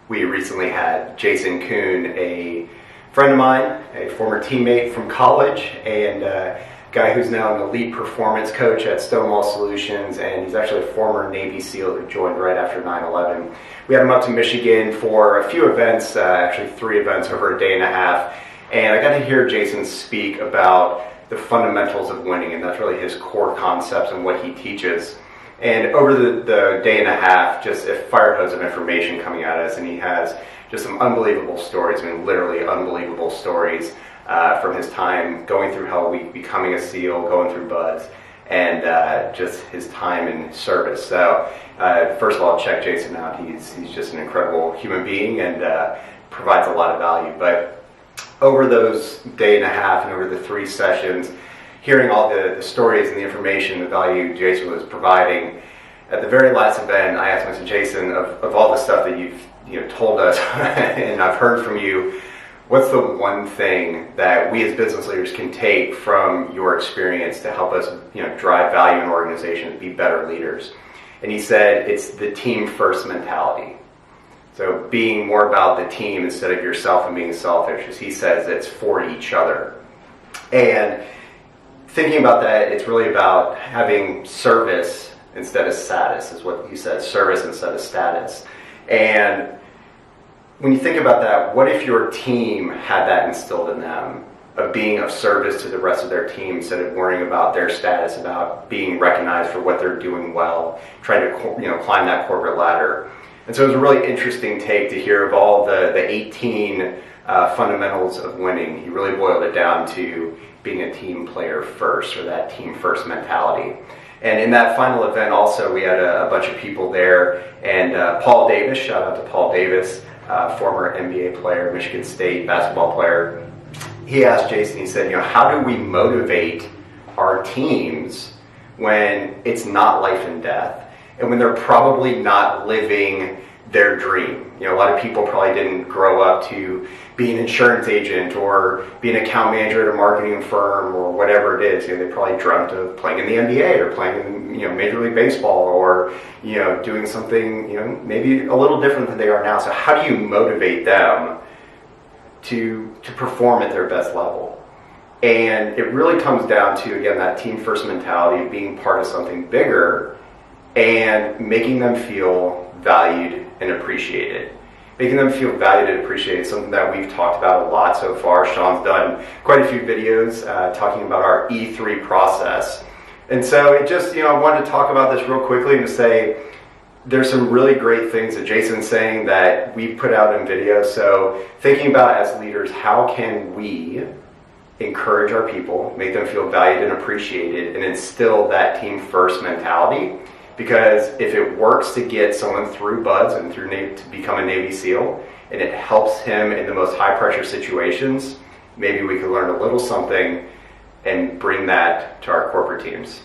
We recently had Jason Kuhn, a friend of mine, a former teammate from college, and a guy who's now an elite performance coach at Stonewall Solutions, and he's actually a former Navy SEAL who joined right after 9/11. We had him up to Michigan for a few events, actually 3 events over a day and a half, and I got to hear Jason speak about the fundamentals of winning, and that's really his core concepts and what he teaches. And over the day and a half, just a fire hose of information coming at us, and he has just some unbelievable stories, I mean literally unbelievable stories from his time going through Hell Week, becoming a SEAL, going through BUDS, and just his time in service. So first of all, check Jason out. He's just an incredible human being and provides a lot of value. But over those day and a half and over the 3 sessions, hearing all the stories and the information, the value Jason was providing, at the very last event, I asked him, I said, Jason, of all the stuff that you've told us and I've heard from you, what's the one thing that we as business leaders can take from your experience to help us drive value in organizations, be better leaders? And he said it's the team first mentality. So being more about the team instead of yourself and being selfish. As he says, it's for each other. And thinking about that, it's really about having service instead of status, is what he says, service instead of status. And when you think about that, what if your team had that instilled in them, of being of service to the rest of their team instead of worrying about their status, about being recognized for what they're doing well, trying to climb that corporate ladder. And so it was a really interesting take to hear of all the 18 fundamentals of winning. He really boiled it down to being a team player first, or that team first mentality. And in that final event also, we had a bunch of people there, and Paul Davis, shout out to Paul Davis, former NBA player, Michigan State basketball player. He asked Jason, he said, how do we motivate our teams when it's not life and death, and when they're probably not living their dream? A lot of people probably didn't grow up to be an insurance agent or be an account manager at a marketing firm or whatever it is. They probably dreamt of playing in the NBA or playing in Major League Baseball or doing something maybe a little different than they are now. So how do you motivate them to perform at their best level? And it really comes down to, again, that team first mentality of being part of something bigger and making them feel valued and appreciated. Making them feel valued and appreciated is something that we've talked about a lot so far. Sean's done quite a few videos talking about our E3 process. And so it just, I wanted to talk about this real quickly and to say there's some really great things that Jason's saying that we put out in video. So thinking about as leaders, how can we encourage our people, make them feel valued and appreciated, and instill that team first mentality? Because if it works to get someone through BUDS and to become a Navy SEAL, and it helps him in the most high pressure situations, maybe we could learn a little something and bring that to our corporate teams.